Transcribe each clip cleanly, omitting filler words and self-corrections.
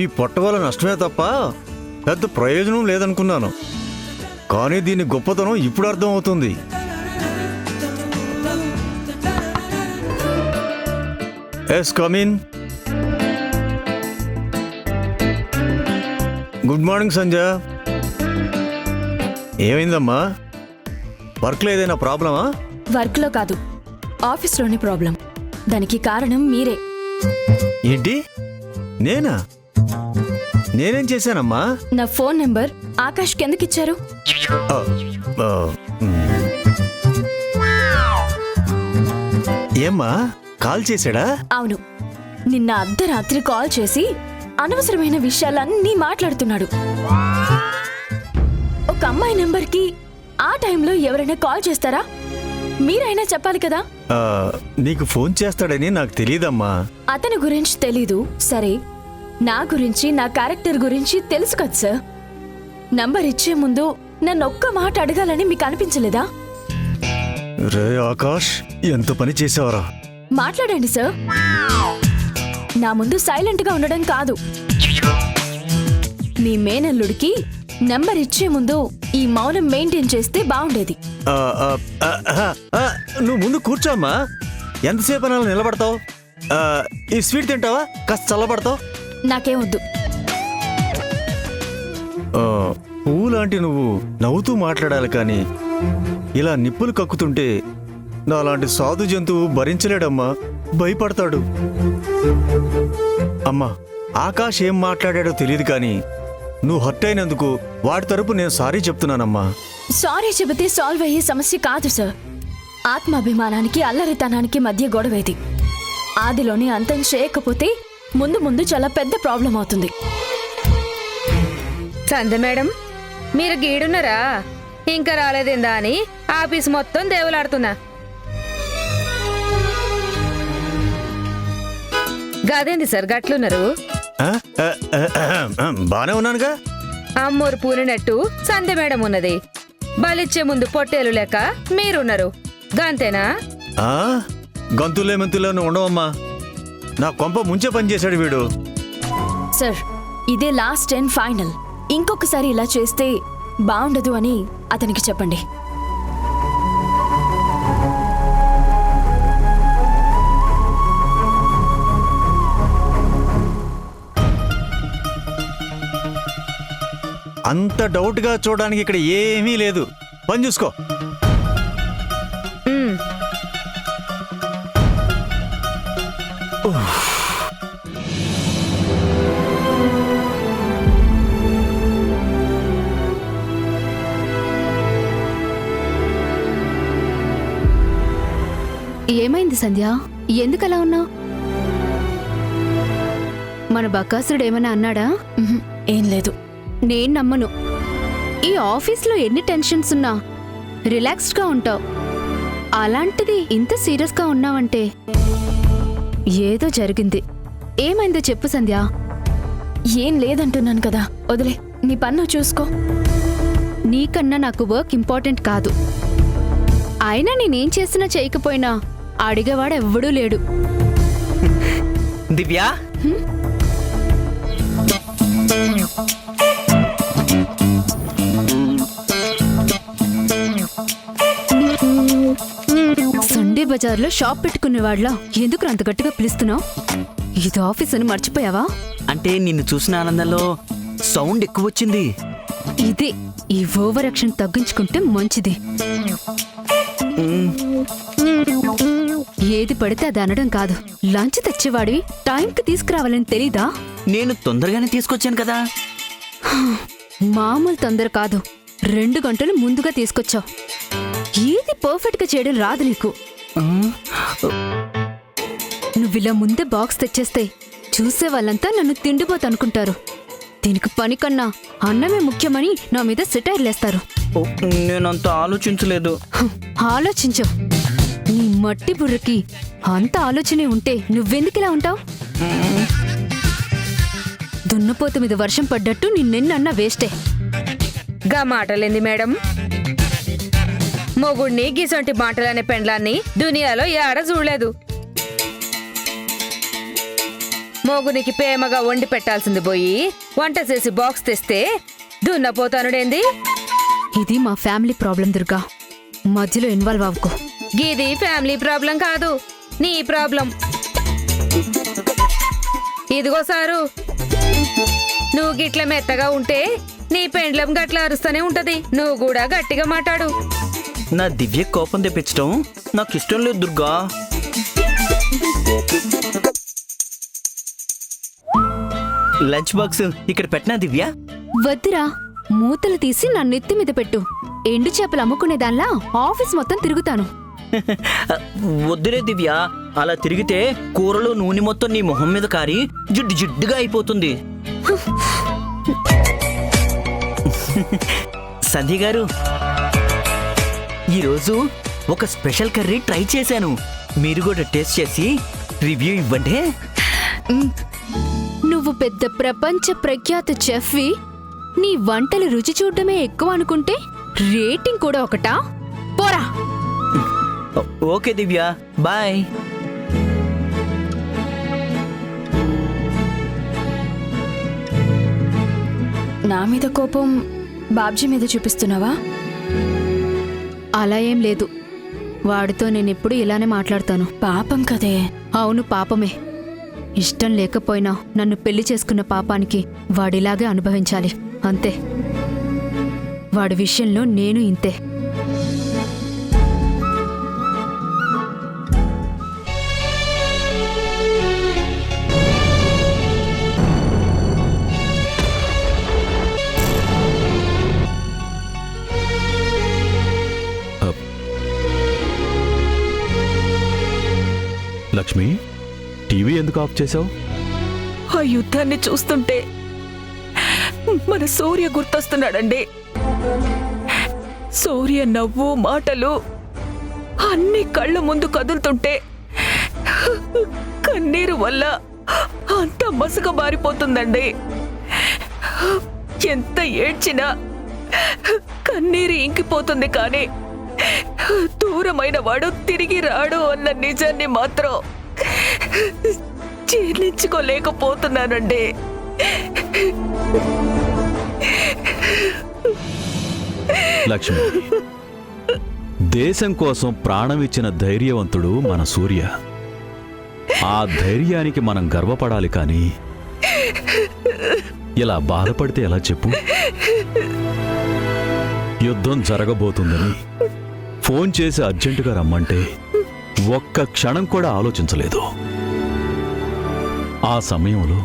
ఈ పొట్ట వల్ల నష్టమే తప్ప పెద్ద ప్రయోజనం లేదనుకున్నాను. కానీ దీని గొప్పతనం ఇప్పుడు అర్థమవుతుంది. Yes come in. Good morning Sanjay. ఏమైందమ్మా? వర్క్లో ఏదైనా ప్రాబ్లమా? వర్క్లో కాదు, ఆఫీస్లోని ప్రాబ్లం. దానికి కారణం మీరే. ఏంటి? నేనా? నేనేం చేశానమ్మా? నా ఫోన్ నెంబర్ ఆకాష్కి ఎందుకు ఇచ్చారు? ఏమ్మా, కాల్ చేశాడా? అవును, నిన్న అర్ధరాత్రి కాల్ చేసి అనవసరమైన విషయాలన్నీ మాట్లాడుతున్నాడు. ఒక అమ్మాయి నెంబర్కి ఆ టైంలో ఎవరైనా కాల్ చేస్తారా? మీరైనా చెప్పాలి కదా. నీకు ఫోన్ చేస్తాడని నాకు తెలియదమ్మా. అతని గురించి తెలీదు సరే, నా గురించి, నా క్యారెక్టర్ గురించి తెలుసు కదా సార్. నంబర్ ఇచ్చే ముందు నన్ను ఒక్క మాట అడగాలని మీకు అనిపించలేదా? రే ఆకాష్, ఎంత పని చేసావరా? మాట్లాడండి సార్. నా ముందు సైలెంట్ గా ఉండడం కాదు. మీ మేనల్లుడికి నంబర్ ఇచ్చే ముందు ఈ మౌనం మెయింటైన్ చేస్తే బాగుండేది. నువ్వు ముందు కూర్చోమ్మా. ఎంతసేపు అలా నిలబడతావు? ఈ స్వీట్ తింటావా? కాస్త చల్లబడతావు? నాకేం వద్దు. పువ్వు లాంటి నువ్వు నవ్వుతూ మాట్లాడాలి, కానీ ఇలా నిప్పులు కక్కుతుంటే నాలాంటి సాధు జంతువు భరించలేడమ్మా, భయపడతాడు. అమ్మా, ఆకాష్ ఏం మాట్లాడాడో తెలియదు, కానీ నువ్వు హర్ట్ అయినందుకు వాడి తరపు నేను సారీ చెప్తున్నానమ్మా. సారీ చెబితే సాల్వ్ అయ్యే సమస్య కాదు సార్. ఆత్మాభిమానానికి అల్లరితనానికి మధ్య గొడవేది. ఆదిలోని అంతం చేయకపోతే ముందు ముందు చాలా పెద్ద ప్రాబ్లం అవుతుంది. సంధ్య మేడం, మీరు గీడున్నారా? ఇంకా రాలేదేందా అని ఆఫీస్ మొత్తం దేవులాడుతున్నా. గదేంది సార్ గట్లున్నారు? బానే ఉన్నానుగా. అమ్మోరు పూనినట్టు సంధ్య మేడం ఉన్నది. బలిచ్చే ముందు పొట్టేలు లెక్క మీరున్నారు. గంతేనా? గంతులే మెంతులను ఉండవమ్మా. నా కొంప ముంచే పని చేశాడు వీడు. సార్, ఇదే లాస్ట్ అండ్ ఫైనల్. ఇంకొకసారి ఇలా చేస్తే బాగుండదు అని అతనికి చెప్పండి. అంత డౌట్గా చూడడానికి ఇక్కడ ఏమీ లేదు. పని చూసుకో. ఏమైంది సంధ్య? ఎందుకలా ఉన్నావు? మన బకాసురుడు ఏమన్నా అన్నాడా? ఏం లేదు. నేను నమ్మను. ఈ ఆఫీస్లో ఎన్ని టెన్షన్స్ ఉన్నా రిలాక్స్డ్గా ఉంటావు. అలాంటిది ఇంత సీరియస్గా ఉన్నావంటే ఏదో జరిగింది. ఏమైందో చెప్పు సంధ్య. ఏం లేదంటున్నాను కదా, వదిలే. నీ పన్ను చూసుకో. నీకన్నా నాకు వర్క్ ఇంపార్టెంట్ కాదు. అయినా నేనేం చేసినా చేయకపోయినా అడిగేవాడు ఎవ్వడూ లేడు. దివ్యా, సండే బజార్లో షాప్ పెట్టుకునేవాళ్ళ ఎందుకు అంత గట్టిగా పిలుస్తున్నావు? ఇది ఆఫీస్ అని మర్చిపోయావా? అంటే నిన్ను చూసిన ఆనందంలో సౌండ్ ఎక్కువ వచ్చింది. ఇదే, ఈ ఓవర్ యాక్షన్ తగ్గించుకుంటే మంచిది. ఏది పడితే అది అనడం కాదు. లంచ్ తెచ్చేవాడివి టైంకి తీసుకురావాలని తెలీదా? నేను తొందరగానే తీసుకొచ్చాను కదా. మామూలు తొందర కాదు, 2 గంటలు ముందుగా తీసుకొచ్చావు. ఏది పర్ఫెక్ట్ గా చేయడం రాదు నీకు. నువ్విలా ముందే బాక్స్ తెచ్చేస్తే చూసే వాళ్ళంతా నన్ను తిండిపోతనుకుంటారు. దీనికి పని కన్నా అన్నమే ముఖ్యమని నా మీద సెటైర్లేస్తారు. నేనంత ఆలోచించలేదు. ఆలోచించు. నీ మట్టి బుర్రకి అంత ఆలోచనే ఉంటే నువ్వెందుకిలా ఉంటావు? దున్నపోత మీద వర్షం పడ్డట్టు నిన్నెన్నన్నా వేస్టే. గా మాటలేంది మేడం? మొగుడిని గీసొంటి మాటలనే పెండ్లాన్ని దునియాలో ఏడ చూడలేదు. మోగునికి ప్రేమగా వండి పెట్టాల్సింది పోయి వంట చేసి బాక్స్ తెస్తే దున్నపోతానుడేంది? ఇది మా ఫ్యామిలీ ప్రాబ్లం దుర్గా, మధ్యలో ఇన్వాల్వ్ అవ్వకు. గీది ఫ్యామిలీ ప్రాబ్లం కాదు, నీ ప్రాబ్లం. ఇదిగో సారు, నువ్వు గిట్ల మెత్తగా ఉంటే నీ పెండ్లం గట్ల అరుస్తూనే ఉంటది. నువ్వు కూడా గట్టిగా మాట్లాడు. నా దివ్య కోపం తెప్పించడం నాకు ఇష్టం లేదు దుర్గా. లంచ్ బాక్స్ ఇక్కడ పెట్టినా దివ్య? వద్దురా, మూతలు తీసి నా నెత్తి మీద పెట్టు. ఎండు చేపలు అమ్ముకునేదాన్లా ఆఫీస్ మొత్తం తిరుగుతాను. వద్దురే దివ్య, అలా తిరిగితే కూరలో నూనె మొత్తం నీ మొహం మీద కారి జిడ్డు జిడ్డుగా అయిపోతుంది. సంధ్య గారు, ఈరోజు ఒక స్పెషల్ కర్రీ ట్రై చేశాను. మీరు కూడా టేస్ట్ చేసి రివ్యూ ఇవ్వండి. నువ్వు పెద్ద ప్రపంచ ప్రఖ్యాత చెఫ్వి, నీ వంటలు రుచి చూడటమే ఎక్కువ అనుకుంటే రేటింగ్ కూడా ఒకటా? పోరా. ఓకే దివ్య, బాయ్. నా మీద కోపం బాబ్జీ మీద చూపిస్తున్నావా? అలా ఏం లేదు, వాడితో నేనెప్పుడు ఇలానే మాట్లాడతాను. పాపం కదే. అవును, పాపమే. ఇష్టం లేకపోయినా నన్ను పెళ్లి చేసుకున్న పాపానికి వాడిలాగే అనుభవించాలి, అంతే. వాడి విషయంలో నేను ఇంతే. లక్ష్మి, టీవీ ఎందుకు ఆఫ్ చేశావు? ఆ యుద్ధాన్ని చూస్తుంటే మన సూర్య గుర్తొస్తున్నాడండి. సూర్య నవ్వు మాటలు అన్ని కళ్ళ ముందు కదులుతుంటే కన్నీరు వల్ల అంత మసక మారిపోతుందండి. ఎంత ఏడ్చినా కన్నీరు ఇంకిపోతుంది, కానీ దూరమైన వాడు తిరిగి రాడు అన్న నిజాన్ని మాత్రం జీర్ణించుకోలేకపోతున్నానండి. లక్ష్మి, దేశం కోసం ప్రాణం ఇచ్చిన ధైర్యవంతుడు మన సూర్య. ఆ ధైర్యానికి మనం గర్వపడాలి, కానీ ఇలా బాధపడితే ఎలా చెప్పు? యుద్ధం జరగబోతుందని ఫోన్ చేసి అర్జెంటుగా రమ్మంటే ఒక్క క్షణం కూడా ఆలోచించలేదు. ఆ సమయంలో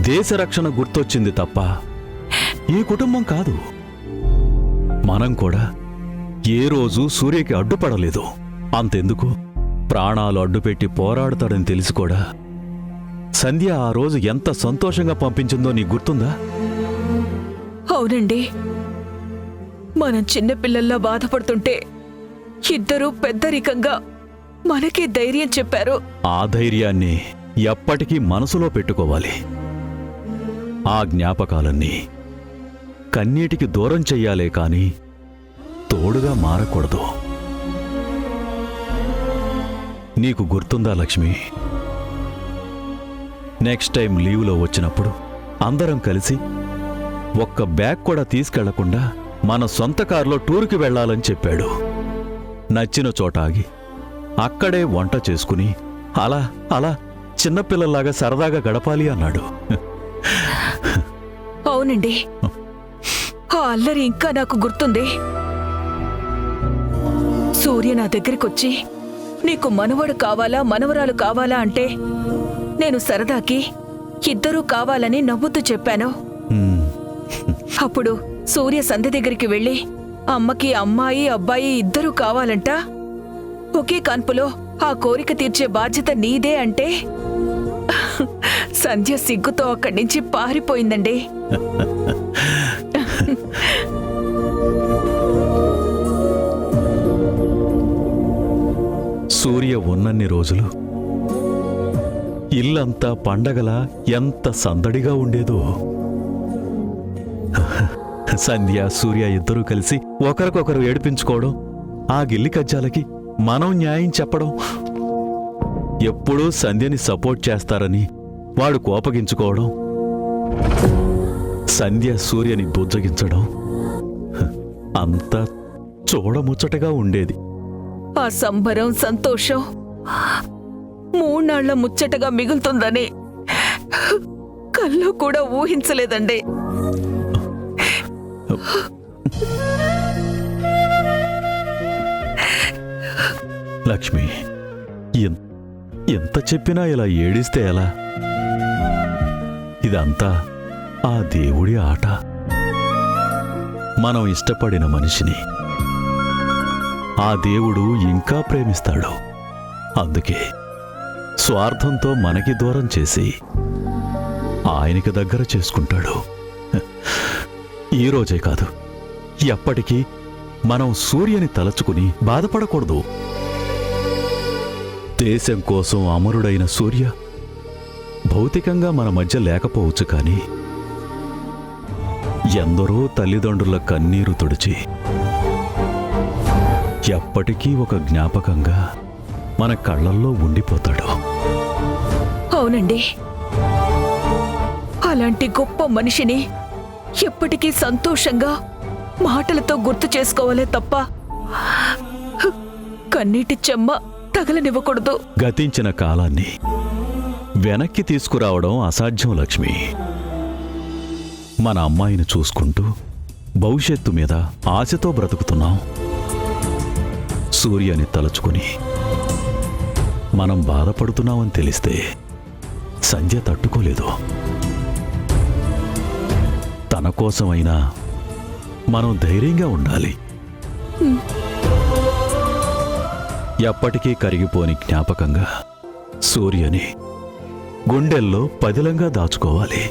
దేశ రక్షణ గుర్తొచ్చింది తప్ప ఈ కుటుంబం కాదు. మనం కూడా ఏ రోజు సూర్యకి అడ్డుపడలేదు. అంతెందుకు, ప్రాణాలు అడ్డుపెట్టి పోరాడతాడని తెలిసి కూడా సంధ్య ఆ రోజు ఎంత సంతోషంగా పంపించిందో నీకు గుర్తుందా? అవునండి, మనం చిన్నపిల్లల్లా బాధపడుతుంటే ఇద్దరూ పెద్దరికంగా మనకే ధైర్యం చెప్పారు. ఆ ధైర్యాన్ని ఎప్పటికీ మనసులో పెట్టుకోవాలి. ఆ జ్ఞాపకాలన్నీ కన్నీటికి దూరం చెయ్యాలే కాని తోడుగా మారకూడదు. నీకు గుర్తుందా లక్ష్మి, నెక్స్ట్ టైం లీవ్లో వచ్చినప్పుడు అందరం కలిసి ఒక్క బ్యాగ్ కూడా తీసుకెళ్లకుండా మన సొంత కారులో టూర్కి వెళ్లాలని చెప్పాడు. నచ్చిన చోట ఆగి అక్కడే వంట చేసుకుని అలా అలా చిన్నపిల్లల్లాగా సరదాగా గడపాలి అన్నాడు. అవునండి, ఆ అల్లరి ఇంకా నాకు గుర్తుంది. సూర్య నా దగ్గరికొచ్చి నీకు మనవడు కావాలా మనవరాలు కావాలా అంటే నేను సరదాకి ఇద్దరూ కావాలని నవ్వుతూ చెప్పాను. అప్పుడు సూర్య సంధ్య దగ్గరికి వెళ్ళి అమ్మకి అమ్మాయి అబ్బాయి ఇద్దరూ కావాలంట, ఒకే కాన్పులో ఆ కోరిక తీర్చే బాధ్యత నీదే అంటే సంధ్య సిగ్గుతో అక్కడి నుంచి పారిపోయిందండి. సూర్య ఉన్నన్ని రోజులు ఇల్లంతా పండగలా ఎంత సందడిగా ఉండేదో. సంధ్య సూర్య ఇద్దరూ కలిసి ఒకరికొకరు ఏడిపించుకోవడం, ఆ గిల్లి కజ్జాలకి మనం న్యాయం చెప్పడం, ఎప్పుడూ సంధ్యని సపోర్ట్ చేస్తారని వాడు కోపగించుకోవడం, సంధ్య సూర్యని బుజ్జగించడం అంతా చూడముచ్చటగా ఉండేది. ఆ సంబరం సంతోషం 3 నాళ్ల ముచ్చటగా మిగులుతుందని కల్లో కూడా ఊహించలేదండి. లక్ష్మి, ఎంత చెప్పినా ఇలా ఏడిస్తే ఎలా? ఇదంతా ఆ దేవుడి ఆట. మనం ఇష్టపడిన మనిషిని ఆ దేవుడు ఇంకా ప్రేమిస్తాడు. అందుకే స్వార్థంతో మనకి దూరం చేసి ఆయనకి దగ్గర చేసుకుంటాడు. ఈరోజే కాదు, ఎప్పటికీ మనం సూర్యుని తలచుకుని బాధపడకూడదు. దేశం కోసం అమరుడైన సూర్య భౌతికంగా మన మధ్య లేకపోవచ్చు, కానీ ఎందరో తల్లిదండ్రుల కన్నీరు తుడిచి ఎప్పటికీ ఒక జ్ఞాపకంగా మన కళ్ళల్లో ఉండిపోతాడు. అవునండి, అలాంటి గొప్ప మనిషిని ఎప్పటికీ సంతోషంగా మాటలతో గుర్తు చేసుకోవాలే తప్ప కన్నీటి చెమ్మ తగలనివ్వకూడదు. గతించిన కాలాన్ని వెనక్కి తీసుకురావడం అసాధ్యం లక్ష్మి. మన అమ్మాయిని చూసుకుంటూ భవిష్యత్తు మీద ఆశతో బ్రతుకుతున్నాం. సూర్యని తలుచుకుని మనం బాధపడుతున్నామని తెలిస్తే సంధ్య తట్టుకోలేదు. తన కోసమైనా మనం ధైర్యంగా ఉండాలి. ఎప్పటికీ కరిగిపోని జ్ఞాపకంగా సూర్యని గుండెల్లో పదిలంగా దాచుకోవాలి.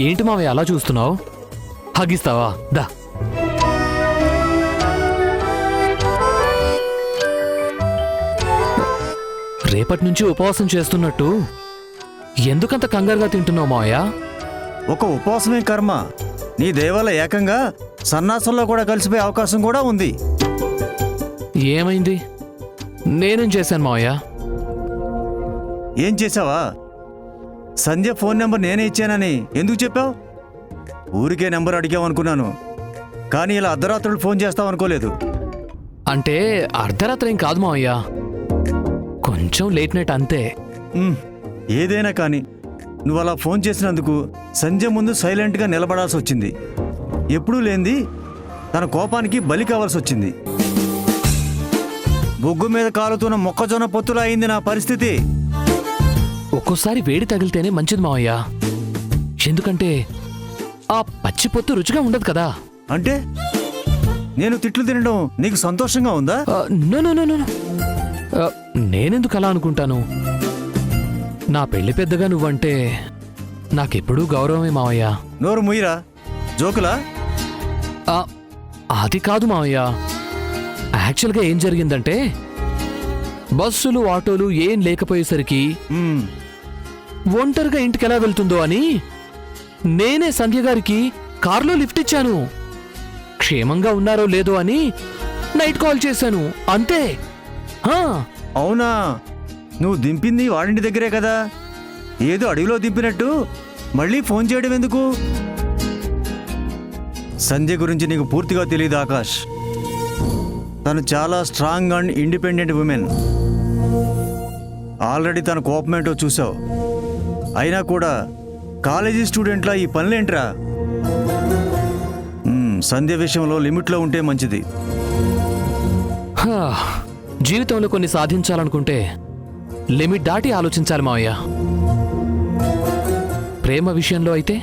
ఏంటి మావయ్య అలా చూస్తున్నావు? హగిస్తావా? దా. రేపటి నుంచి ఉపవాసం చేస్తున్నట్టు ఎందుకంత కంగారుగా తింటున్నావు మావయ్య? ఒక ఉపవాసమే కర్మ. నీ దేవాల ఏకంగా సన్నాసంలో కూడా కలిసిపోయే అవకాశం కూడా ఉంది. ఏమైంది? నేనేం చేశాను మావయ్య? ఏం చేసావా? సంధ్య ఫోన్ నెంబర్ నేనే ఇచ్చానని ఎందుకు చెప్పావు? ఊరికే నెంబర్ అడిగావనుకున్నాను, కానీ ఇలా అర్ధరాత్రులు ఫోన్ చేస్తావనుకోలేదు. అంటే అర్ధరాత్రి ఏం కాదు మావయ్య, కొంచెం లేట్ నైట్ అంతే. ఏదైనా కానీ నువ్వు అలా ఫోన్ చేసినందుకు సంధ్య ముందు సైలెంట్గా నిలబడాల్సి వచ్చింది. ఎప్పుడూ లేనిది తన కోపానికి బలి కావాల్సి వచ్చింది. బొగ్గు మీద కాలుతున్న మొక్కజొన్న పొత్తులా అయింది నా పరిస్థితి. ఒక్కోసారి వేడి తగిలితేనే మంచిది మావయ్య, ఎందుకంటే ఆ పచ్చి పొత్తు రుచిగా ఉండదు కదా. అంటే నేను తిట్లు తినడం నీకు సంతోషంగా ఉందా? No no no no. నేనెందుకు అలా అనుకుంటాను? నా పెళ్లి పెద్దగా నువ్వంటే నాకెప్పుడూ గౌరవమే మావయ్య. నోరు ముయిరా, జోకులా? అది కాదు మావయ్య, యాక్చువల్గా ఏం జరిగిందంటే బస్సులు ఆటోలు ఏం లేకపోయేసరికి ఒంటరిగా ఇంటికి ఎలా వెళ్తుందో అని నేనే సంధ్య గారికి కారులో లిఫ్ట్ ఇచ్చాను. క్షేమంగా ఉన్నారో లేదో అని నైట్ కాల్ చేశాను, అంతే. అవునా? నువ్వు దింపింది వాడింటి దగ్గరే కదా. ఏదో అడవిలో దింపినట్టు మళ్ళీ ఫోన్ చేయడం ఎందుకు? సంధ్య గురించి నీకు పూర్తిగా తెలియదు ఆకాష్. తను చాలా strong and independent women. Already తన కోపమేంటో చూసావు. అయినా కూడా కాలేజీ స్టూడెంట్లా ఈ పనులేంట్రా? సంధ్య విషయంలో లిమిట్లో ఉంటే మంచిది. జీవితంలో కొన్ని సాధించాలనుకుంటే లిమిట్ దాటి ఆలోచించాలి మావయ్య. ప్రేమ విషయంలో అయితే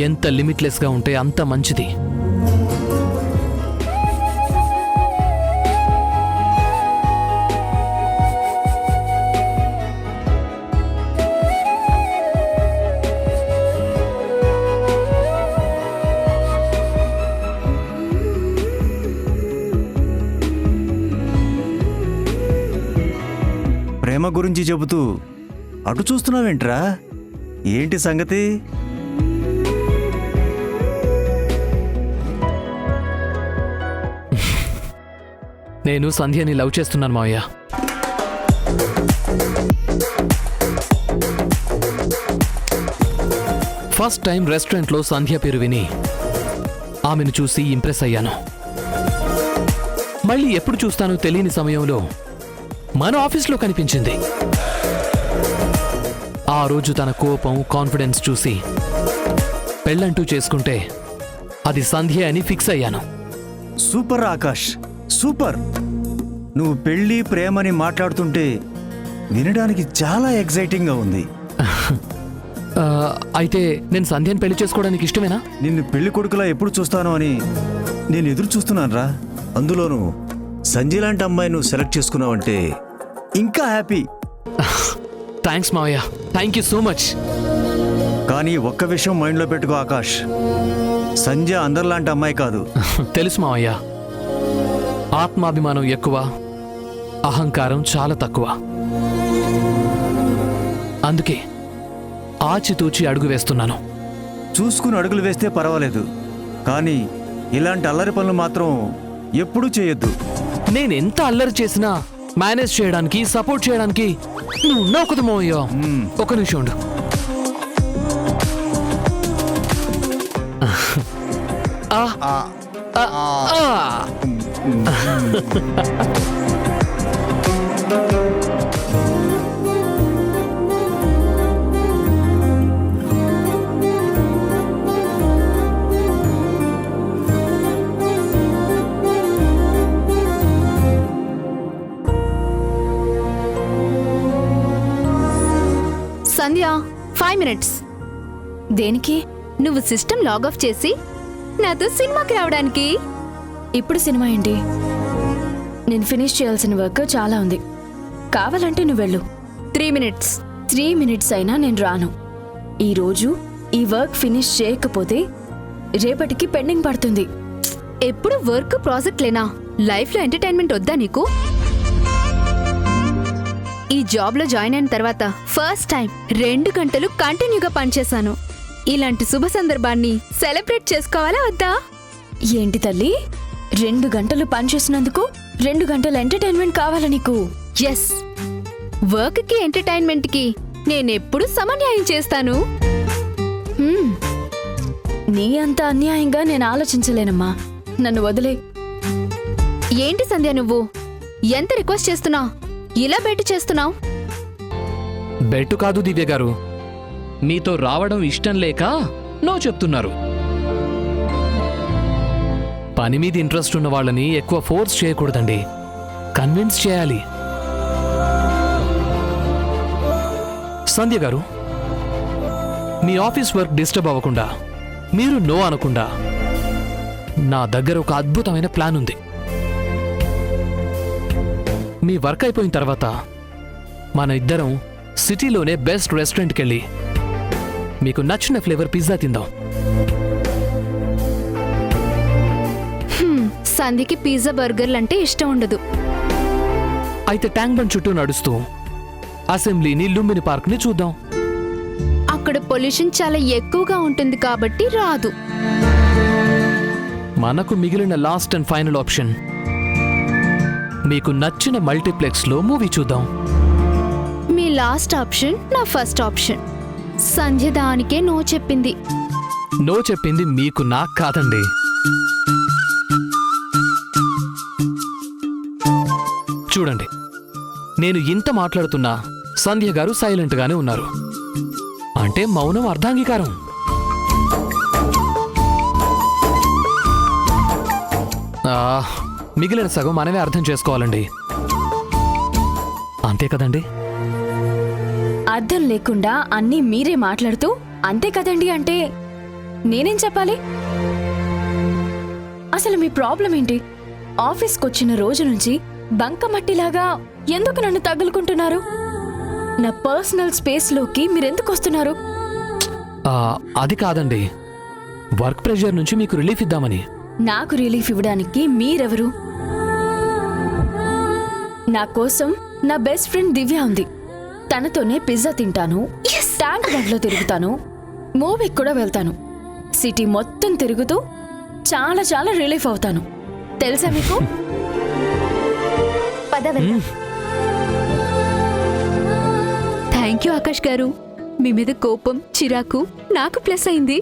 ఎంత లిమిట్లెస్గా ఉంటే అంత మంచిది. ప్రేమ గురించి చెబుతూ అటు చూస్తున్నావేంట్రా? ఏంటి సంగతి? నేను సంధ్యని లవ్ చేస్తున్నాను మావయ్య. ఫస్ట్ టైం రెస్టారెంట్లో సంధ్య పేరు విని ఆమెను చూసి ఇంప్రెస్ అయ్యాను. మళ్ళీ ఎప్పుడు చూస్తానో తెలియని సమయంలో మన ఆఫీస్లో కనిపించింది. ఆ రోజు తన కోపం, కాన్ఫిడెన్స్ చూసి పెళ్ళంటూ చేసుకుంటే అది సంధ్య అని ఫిక్స్ అయ్యాను. Super Akash, super. నువ్వు పెళ్ళి ప్రేమని మాట్లాడుతుంటే వినడానికి చాలా ఎక్సైటింగ్గా ఉంది. అయితే నేను సంధ్యని పెళ్లి చేసుకోవడానికి ఇష్టమేనా? నిన్ను పెళ్లి కొడుకులా ఎప్పుడు చూస్తానో అని నేను ఎదురు చూస్తున్నాను రా. అందులోనూ సంజయ్ లాంటి అమ్మాయి నువ్వు సెలెక్ట్ చేసుకున్నావంటే ఇంకా హ్యాపీ. థ్యాంక్స్ మావయ్య, థ్యాంక్ యూ సో మచ్. కానీ ఒక్క విషయం మైండ్లో పెట్టుకో ఆకాష్, సంజయ్ అందరిలాంటి అమ్మాయి కాదు. తెలుసు మావయ్య, ఆత్మాభిమానం ఎక్కువ, అహంకారం చాలా తక్కువ. అందుకే ఆచితూచి అడుగు వేస్తున్నాను. చూసుకుని అడుగులు వేస్తే పర్వాలేదు, కానీ ఇలాంటి అల్లరి పనులు మాత్రం ఎప్పుడూ చేయొద్దు. నేనెంత అల్లరి చేసినా మేనేజ్ చేయడానికి, సపోర్ట్ చేయడానికి నువ్వు ఉన్నావు కదా మావయ్య. ఒక నిమిషం ఉండు. సంధ్య 5 minutes. దేనికి? నువ్వు సిస్టమ్ లాగ్ ఆఫ్ చేసి నాతో సినిమాకి రావడానికి. ఇప్పుడు సినిమా ఏంటి? నేను ఫినిష్ చేయాల్సిన వర్క్ చాలా ఉంది. కావాలంటే నువ్వు వెళ్ళు. 3 minutes. 3 minutes అయినా నేను రాను. ఈరోజు ఈ వర్క్ ఫినిష్ చేయకపోతే రేపటికి పెండింగ్ పడుతుంది. ఎప్పుడు వర్క్ ప్రాజెక్ట్ లేనా? లైఫ్లో ఎంటర్టైన్మెంట్ వద్దా నీకు? ఈ జాబ్లో జాయిన్ అయిన తర్వాత ఫస్ట్ టైం 2 గంటలు కంటిన్యూగా పనిచేశాను. ఇలాంటి శుభ సందర్భాన్ని సెలబ్రేట్ చేసుకోవాలా వద్దా? ఏంటి తల్లి, 2 గంటలు పనిచేసినందుకు 2 గంటల ఎంటర్టైన్మెంట్ కావాలా నీకు? ఎస్, వర్క్ కి ఎంటర్టైన్మెంట్ కి నేనెప్పుడు సమన్యాయం చేస్తాను. నీ అంత అన్యాయంగా నేను ఆలోచించలేనమ్మా. నన్ను వదిలే. ఏంటి సంధ్య నువ్వు ఎంత రిక్వెస్ట్ చేస్తున్నా ఇలా బెట్టు చేస్తున్నావు? బెట్టు కాదు దివ్య గారు, మీతో రావడం ఇష్టం లేక నో చెప్తున్నారు. పని మీద ఇంట్రెస్ట్ ఉన్న వాళ్ళని ఎక్కువ ఫోర్స్ చేయకూడదండి, కన్విన్స్ చేయాలి. సంధ్య గారు, మీ ఆఫీస్ వర్క్ డిస్టర్బ్ అవ్వకుండా, మీరు నో అనకుండా నా దగ్గర ఒక అద్భుతమైన ప్లాన్ ఉంది. మీ వర్క్ అయిపోయిన తర్వాత మన ఇద్దరం సిటీలోనే బెస్ట్ రెస్టారెంట్కి వెళ్ళి మీకు నచ్చిన ఫ్లేవర్ పిజ్జా తిందాం. సంధ్యకి పిజ్జా బర్గర్లు అంటే ఇష్టం ఉండదు. అయితే ట్యాంక్ బండ్ చుట్టూ నడుస్తూ అసెంబ్లీని, లుంబిని పార్క్ని చూద్దాం. అక్కడ పొల్యూషన్ చాలా ఎక్కువగా ఉంటుంది కాబట్టి రాదు. మనకు మిగిలిన లాస్ట్ అండ్ ఫైనల్ ఆప్షన్, మీకు నచ్చిన మల్టీప్లెక్స్లో మూవీ చూద్దాం. మీ లాస్ట్ ఆప్షన్ నా ఫస్ట్ ఆప్షన్. సంధ్య దానికే నో చెప్పింది. నో చెప్పింది మీకు, నాకు కాదండి. చూడండి, నేను ఇంత మాట్లాడుతున్నా సంధ్య గారు సైలెంట్గానే ఉన్నారు. అంటే మౌనం అర్ధాంగీకారం. మిగిలిన సగం మనమే అర్థం చేసుకోవాలండి, అంతే కదండి? అర్థం లేకుండా అన్నీ మీరే మాట్లాడుతూ అంతే కదండి అంటే నేనేం చెప్పాలి? అసలు మీ ప్రాబ్లం ఏంటి? ఆఫీస్కొచ్చిన రోజు నుంచి బంకమట్టిలాగా ఎందుకు నన్ను తగులుకుంటున్నారు? నా పర్సనల్ స్పేస్లోకి మీరెందుకు వస్తున్నారు? అది కాదండి, వర్క్ ప్రెషర్ నుంచి మీకు రిలీఫ్ ఇద్దామని. నాకు రిలీఫ్ ఇవ్వడానికి మీరెవరు? నా కోసం నా బెస్ట్ ఫ్రెండ్ దివ్య ఉంది. తనతోనే పిజ్జా తింటాను, ట్యాంక్ బండ్లో తిరుగుతాను, మూవీకి కూడా వెళ్తాను. సిటీ మొత్తం తిరుగుతూ చాలా చాలా రిలీఫ్ అవుతాను. తెలుసా మీకు? పద వెళ్దాం. థ్యాంక్ యూ ఆకాష్ గారు. మీ మీద కోపం, చిరాకు నాకు ప్లస్ అయింది.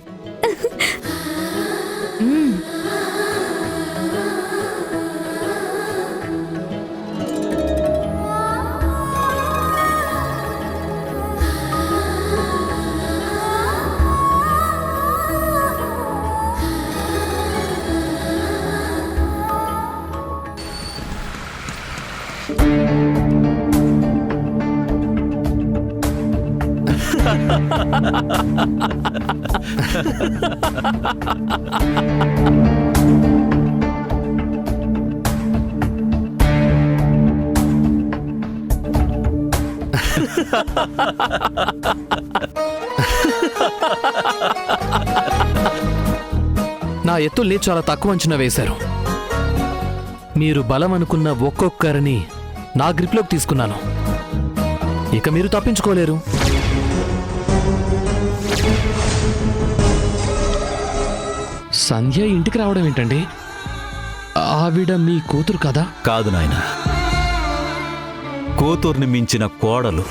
నా ఎత్తుల్ని చాలా తక్కువ అంచనా వేశారు. మీరు బలం అనుకున్న ఒక్కొక్కరిని నా గ్రిప్లోకి తీసుకున్నాను. ఇక మీరు తప్పించుకోలేరు. సంధ్య ఇంటికి రావడం ఏంటండి? ఆవిడ మీ కూతురు కదా? కాదు నాయనా, కూతుర్ని మించిన కోడలు